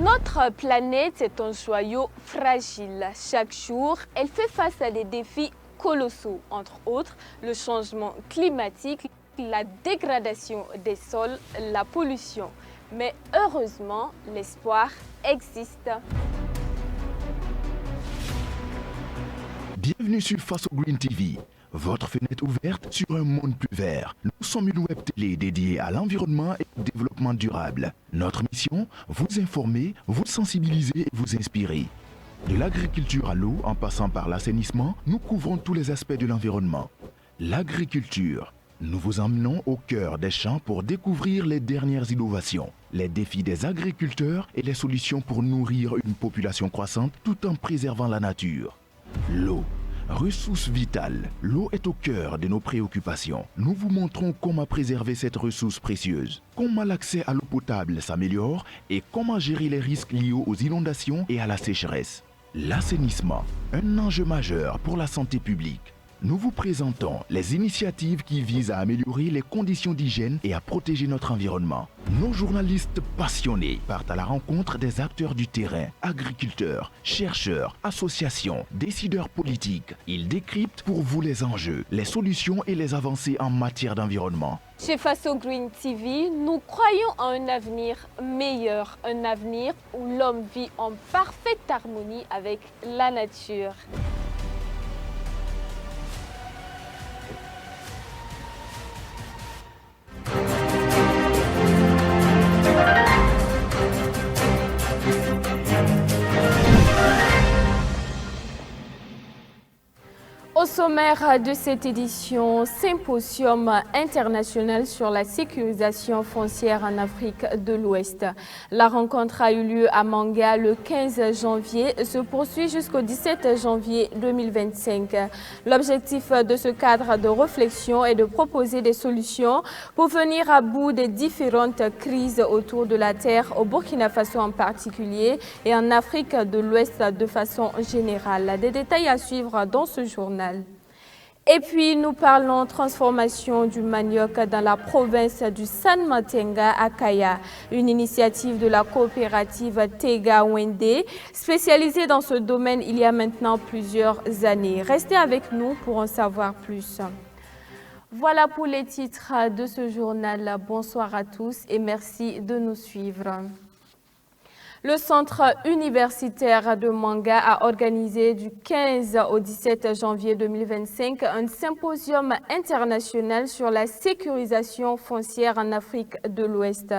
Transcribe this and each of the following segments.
Notre planète est un joyau fragile. Chaque jour, elle fait face à des défis colossaux, entre autres le changement climatique, la dégradation des sols, la pollution. Mais heureusement, l'espoir existe. Bienvenue sur Face au Green TV, votre fenêtre ouverte sur un monde plus vert. Nous sommes une web télé dédiée à l'environnement et au développement durable. Notre mission, vous informer, vous sensibiliser et vous inspirer. De l'agriculture à l'eau, en passant par l'assainissement, nous couvrons tous les aspects de l'environnement. L'agriculture. Nous vous emmenons au cœur des champs pour découvrir les dernières innovations, les défis des agriculteurs et les solutions pour nourrir une population croissante tout en préservant la nature. L'eau. Ressource vitale. L'eau est au cœur de nos préoccupations. Nous vous montrons comment préserver cette ressource précieuse, comment l'accès à l'eau potable s'améliore et comment gérer les risques liés aux inondations et à la sécheresse. L'assainissement, un enjeu majeur pour la santé publique. Nous vous présentons les initiatives qui visent à améliorer les conditions d'hygiène et à protéger notre environnement. Nos journalistes passionnés partent à la rencontre des acteurs du terrain, agriculteurs, chercheurs, associations, décideurs politiques. Ils décryptent pour vous les enjeux, les solutions et les avancées en matière d'environnement. Chez Face au Green TV, nous croyons à un avenir meilleur, un avenir où l'homme vit en parfaite harmonie avec la nature. Au sommaire de cette édition, symposium international sur la sécurisation foncière en Afrique de l'Ouest. La rencontre a eu lieu à Manga le 15 janvier et se poursuit jusqu'au 17 janvier 2025. L'objectif de ce cadre de réflexion est de proposer des solutions pour venir à bout des différentes crises autour de la terre, au Burkina Faso en particulier et en Afrique de l'Ouest de façon générale. Des détails à suivre dans ce journal. Et puis, nous parlons transformation du manioc dans la province du San Matenga à Kaya, une initiative de la coopérative Tega Wende, spécialisée dans ce domaine il y a maintenant plusieurs années. Restez avec nous pour en savoir plus. Voilà pour les titres de ce journal. Bonsoir à tous et merci de nous suivre. Le centre universitaire de Manga a organisé du 15 au 17 janvier 2025 un symposium international sur la sécurisation foncière en Afrique de l'Ouest.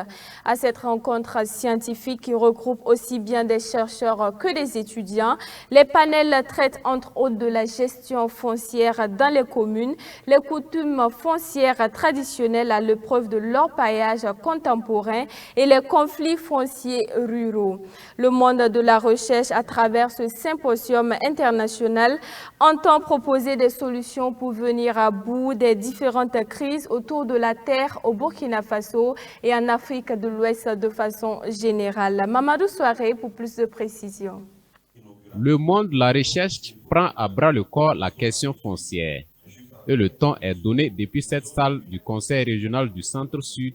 À cette rencontre scientifique qui regroupe aussi bien des chercheurs que des étudiants, les panels traitent entre autres de la gestion foncière dans les communes, les coutumes foncières traditionnelles à l'épreuve de l'orpaillage contemporain et les conflits fonciers ruraux. Le monde de la recherche, à travers ce symposium international, entend proposer des solutions pour venir à bout des différentes crises autour de la terre au Burkina Faso et en Afrique de l'Ouest de façon générale. Mamadou Souaré pour plus de précisions. Le monde de la recherche prend à bras le corps la question foncière. Et le temps est donné depuis cette salle du Conseil régional du Centre-Sud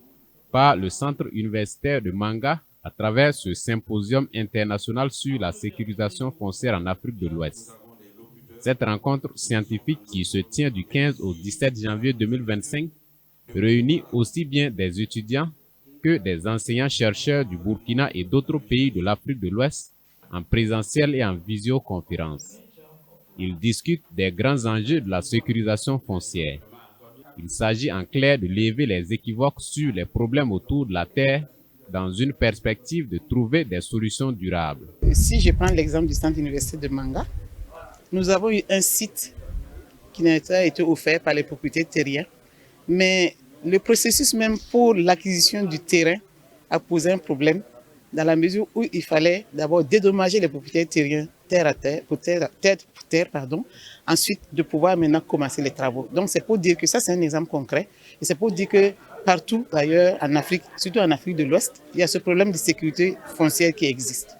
par le Centre universitaire de Manga à travers ce symposium international sur la sécurisation foncière en Afrique de l'Ouest. Cette rencontre scientifique qui se tient du 15 au 17 janvier 2025 réunit aussi bien des étudiants que des enseignants-chercheurs du Burkina et d'autres pays de l'Afrique de l'Ouest en présentiel et en visioconférence. Ils discutent des grands enjeux de la sécurisation foncière. Il s'agit en clair de lever les équivoques sur les problèmes autour de la terre dans une perspective de trouver des solutions durables. Si je prends l'exemple du centre universitaire de Manga, nous avons eu un site qui n'a pas été offert par les propriétaires terriens, mais le processus même pour l'acquisition du terrain a posé un problème dans la mesure où il fallait d'abord dédommager les propriétaires terriens terre à terre, ensuite de pouvoir maintenant commencer les travaux. Donc c'est pour dire que ça c'est un exemple concret et c'est pour dire que partout ailleurs en Afrique, surtout en Afrique de l'Ouest, il y a ce problème de sécurité foncière qui existe.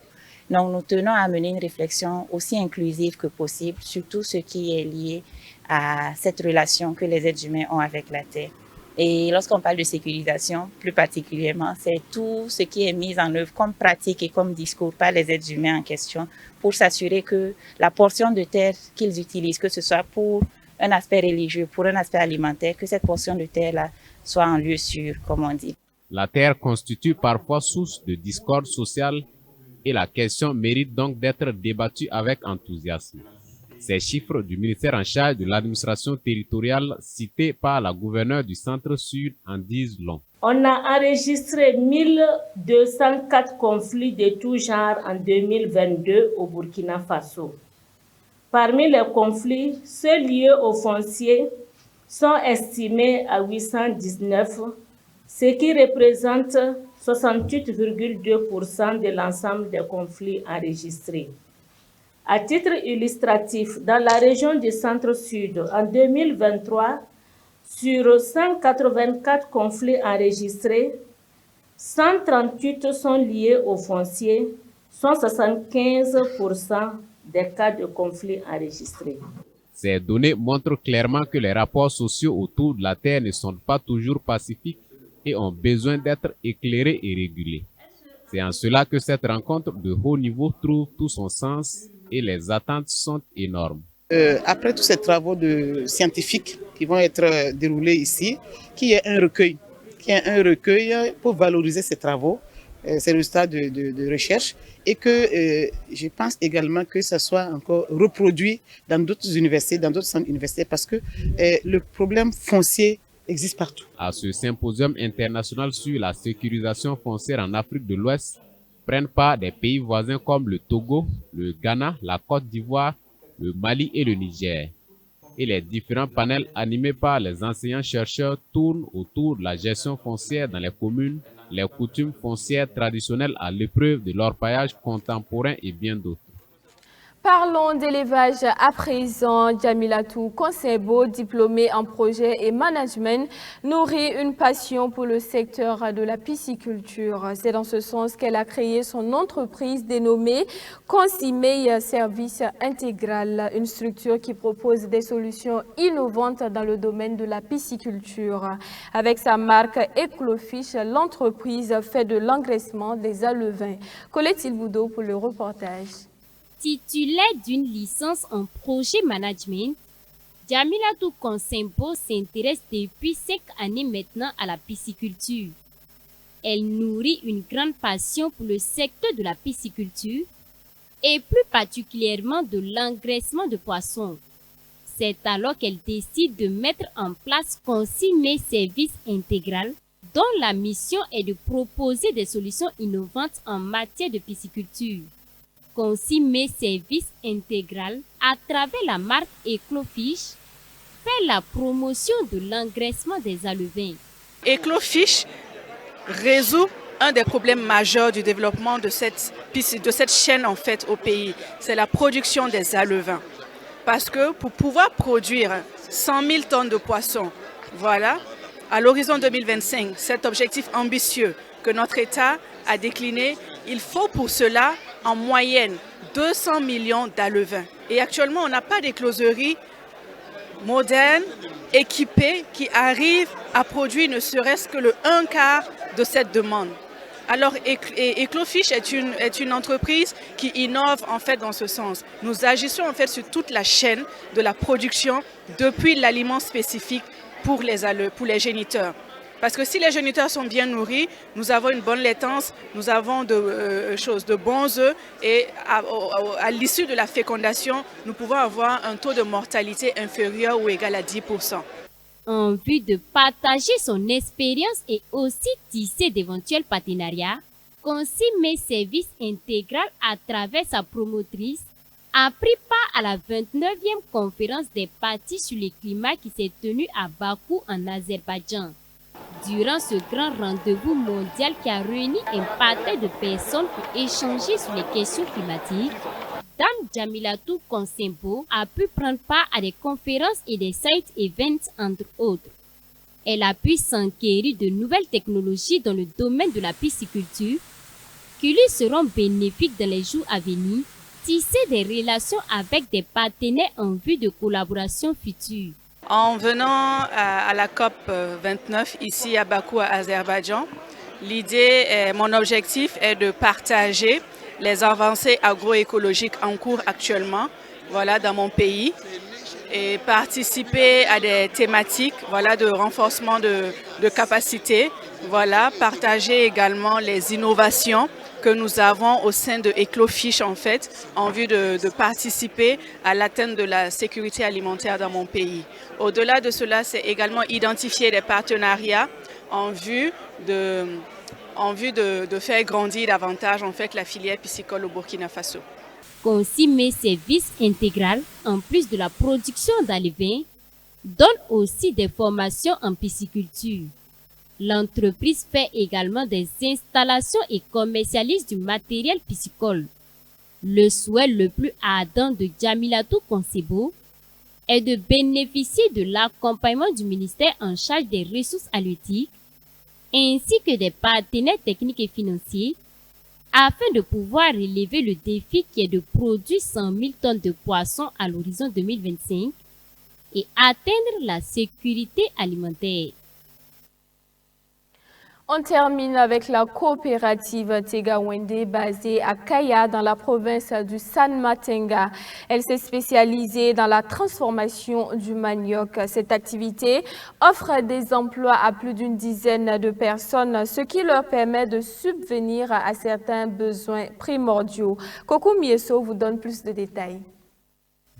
Donc nous tenons à mener une réflexion aussi inclusive que possible sur tout ce qui est lié à cette relation que les êtres humains ont avec la terre. Et lorsqu'on parle de sécurisation, plus particulièrement, c'est tout ce qui est mis en œuvre comme pratique et comme discours par les êtres humains en question pour s'assurer que la portion de terre qu'ils utilisent, que ce soit pour un aspect religieux, pour un aspect alimentaire, que cette portion de terre-là soit en lieu sûr, comme on dit. La terre constitue parfois source de discorde sociale et la question mérite donc d'être débattue avec enthousiasme. Ces chiffres du ministère en charge de l'administration territoriale cités par la gouverneure du Centre-Sud en disent long. On a enregistré 1204 conflits de tout genre en 2022 au Burkina Faso. Parmi les conflits, ceux liés au foncier sont estimés à 819, ce qui représente 68,2% de l'ensemble des conflits enregistrés. À titre illustratif, dans la région du Centre-Sud, en 2023, sur 184 conflits enregistrés, 138 sont liés au foncier, soit 75% des cas de conflits enregistrés. Ces données montrent clairement que les rapports sociaux autour de la terre ne sont pas toujours pacifiques et ont besoin d'être éclairés et régulés. C'est en cela que cette rencontre de haut niveau trouve tout son sens et les attentes sont énormes. Après tous ces travaux scientifiques qui vont être déroulés ici, qu'il y ait un recueil pour valoriser ces travaux, ces résultats de recherche, et que je pense également que ça soit encore reproduit dans d'autres universités, dans d'autres centres universitaires, parce que le problème foncier existe partout. À ce symposium international sur la sécurisation foncière en Afrique de l'Ouest, prennent part des pays voisins comme le Togo, le Ghana, la Côte d'Ivoire, le Mali et le Niger. Et les différents panels animés par les enseignants-chercheurs tournent autour de la gestion foncière dans les communes, les coutumes foncières traditionnelles à l'épreuve de l'orpaillage contemporain et bien d'autres. Parlons d'élevage à présent. Djamilatou Konsebo, diplômée en projet et management, nourrit une passion pour le secteur de la pisciculture. C'est dans ce sens qu'elle a créé son entreprise dénommée Consimei Service Intégral, une structure qui propose des solutions innovantes dans le domaine de la pisciculture. Avec sa marque Eclofish, l'entreprise fait de l'engraissement des alevins. Colette Silboudo pour le reportage. Titulaire d'une licence en projet management, Djamilatou Konsebo s'intéresse depuis 5 années maintenant à la pisciculture. Elle nourrit une grande passion pour le secteur de la pisciculture et plus particulièrement de l'engraissement de poissons. C'est alors qu'elle décide de mettre en place Consimei Service Intégral, dont la mission est de proposer des solutions innovantes en matière de pisciculture. Consimei Service Intégral, à travers la marque Eclofish, fait la promotion de l'engraissement des alevins. Eclofish résout un des problèmes majeurs du développement de cette chaîne en fait au pays, c'est la production des alevins. Parce que pour pouvoir produire 100 000 tonnes de poissons, voilà, à l'horizon 2025, cet objectif ambitieux que notre État a décliné, il faut pour cela en moyenne 200 millions d'alevins. Et actuellement, on n'a pas d'écloserie moderne, équipée, qui arrive à produire ne serait-ce que le 1/4 de cette demande. Alors, Eclofish est une entreprise qui innove en fait dans ce sens. Nous agissons en fait sur toute la chaîne de la production depuis l'aliment spécifique pour les géniteurs. Parce que si les géniteurs sont bien nourris, nous avons une bonne laitance, nous avons de bons œufs et à l'issue de la fécondation, nous pouvons avoir un taux de mortalité inférieur ou égal à 10%. En vue de partager son expérience et aussi tisser d'éventuels partenariats, Consimei Service Intégral, à travers sa promotrice, a pris part à la 29e conférence des parties sur le climat qui s'est tenue à Bakou en Azerbaïdjan. Durant ce grand rendez-vous mondial qui a réuni un parterre de personnes pour échanger sur les questions climatiques, Dame Djamilatou Konsebo a pu prendre part à des conférences et des side events entre autres. Elle a pu s'enquérir de nouvelles technologies dans le domaine de la pisciculture qui lui seront bénéfiques dans les jours à venir, tisser des relations avec des partenaires en vue de collaboration future. En venant à la COP 29 ici à Bakou, à Azerbaïdjan, mon objectif est de partager les avancées agroécologiques en cours actuellement, dans mon pays, et participer à des thématiques, de renforcement de capacité, partager également les innovations que nous avons au sein de Eclofish en vue de participer à l'atteinte de la sécurité alimentaire dans mon pays. Au-delà de cela, c'est également identifier des partenariats en vue de faire grandir davantage la filière piscicole au Burkina Faso. Consommer services intégral, en plus de la production d'alevins, donne aussi des formations en pisciculture. L'entreprise fait également des installations et commercialise du matériel piscicole. Le souhait le plus ardent de Djamilatou Konsebo est de bénéficier de l'accompagnement du ministère en charge des ressources halieutiques ainsi que des partenaires techniques et financiers afin de pouvoir relever le défi qui est de produire 100 000 tonnes de poissons à l'horizon 2025 et atteindre la sécurité alimentaire. On termine avec la coopérative Tegawende basée à Kaya dans la province du San Matenga. Elle s'est spécialisée dans la transformation du manioc. Cette activité offre des emplois à plus d'une dizaine de personnes, ce qui leur permet de subvenir à certains besoins primordiaux. Kokou Mieso vous donne plus de détails.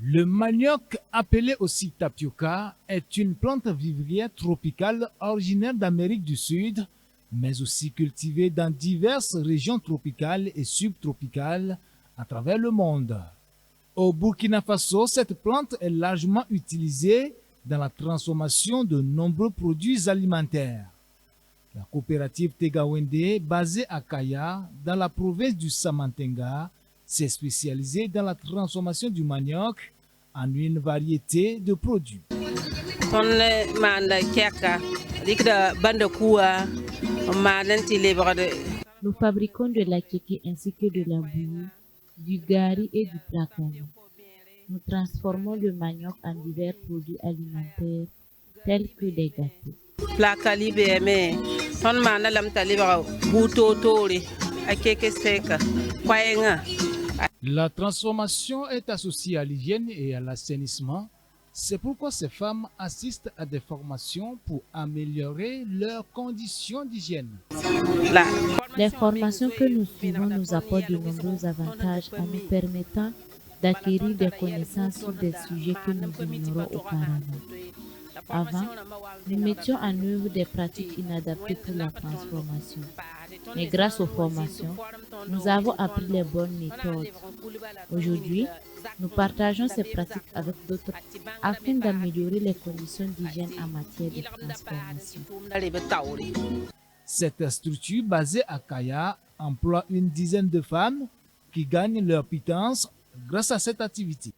Le manioc, appelé aussi tapioca, est une plante vivrière tropicale originaire d'Amérique du Sud, mais aussi cultivée dans diverses régions tropicales et subtropicales à travers le monde. Au Burkina Faso, cette plante est largement utilisée dans la transformation de nombreux produits alimentaires. La coopérative Tegawende, basée à Kaya, dans la province du Samantenga, s'est spécialisée dans la transformation du manioc en une variété de produits. Nous fabriquons de la kéké ainsi que de la bouillie, du gari et du placali. Nous transformons le manioc en divers produits alimentaires tels que des gâteaux. La transformation est associée à l'hygiène et à l'assainissement. C'est pourquoi ces femmes assistent à des formations pour améliorer leurs conditions d'hygiène. Les formations que nous suivons nous apportent de nombreux avantages en nous permettant d'acquérir des connaissances sur des sujets que nous ignorons auparavant. Avant, nous mettions en œuvre des pratiques inadaptées pour la transformation. Mais grâce aux formations, nous avons appris les bonnes méthodes. Aujourd'hui, nous partageons ces pratiques avec d'autres afin d'améliorer les conditions d'hygiène en matière de transformation. Cette structure basée à Kaya emploie une dizaine de femmes qui gagnent leur pitance grâce à cette activité.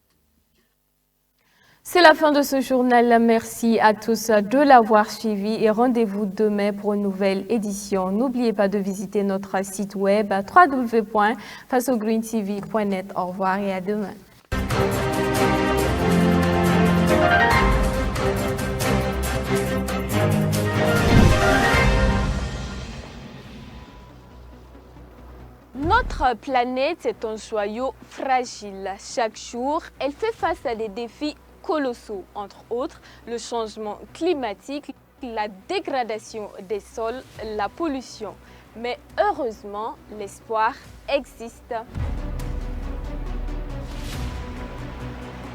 C'est la fin de ce journal. Merci à tous de l'avoir suivi et rendez-vous demain pour une nouvelle édition. N'oubliez pas de visiter notre site web www.fasogreentv.net. Au revoir et à demain. Notre planète est un joyau fragile. Chaque jour, elle fait face à des défis colossaux, entre autres le changement climatique, la dégradation des sols, la pollution. Mais heureusement, l'espoir existe.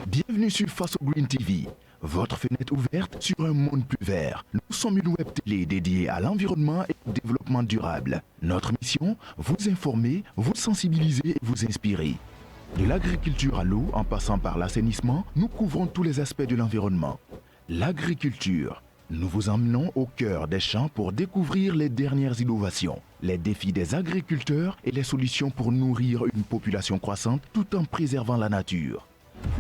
Bienvenue sur Faso Green TV, votre fenêtre ouverte sur un monde plus vert. Nous sommes une web télé dédiée à l'environnement et au développement durable. Notre mission, vous informer, vous sensibiliser et vous inspirer. De l'agriculture à l'eau, en passant par l'assainissement, nous couvrons tous les aspects de l'environnement. L'agriculture. Nous vous emmenons au cœur des champs pour découvrir les dernières innovations, les défis des agriculteurs et les solutions pour nourrir une population croissante tout en préservant la nature.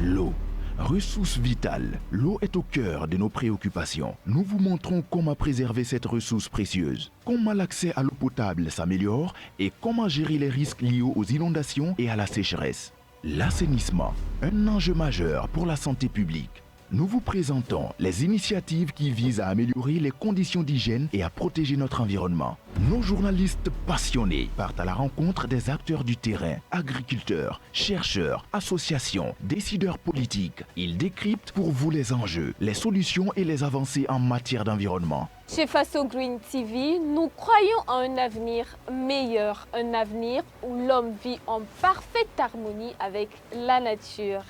L'eau. Ressource vitale. L'eau est au cœur de nos préoccupations. Nous vous montrons comment préserver cette ressource précieuse, comment l'accès à l'eau potable s'améliore et comment gérer les risques liés aux inondations et à la sécheresse. L'assainissement, un enjeu majeur pour la santé publique. nous vous présentons les initiatives qui visent à améliorer les conditions d'hygiène et à protéger notre environnement. Nos journalistes passionnés partent à la rencontre des acteurs du terrain, agriculteurs, chercheurs, associations, décideurs politiques. Ils décryptent pour vous les enjeux, les solutions et les avancées en matière d'environnement. Chez Faso Green TV, nous croyons en un avenir meilleur, un avenir où l'homme vit en parfaite harmonie avec la nature.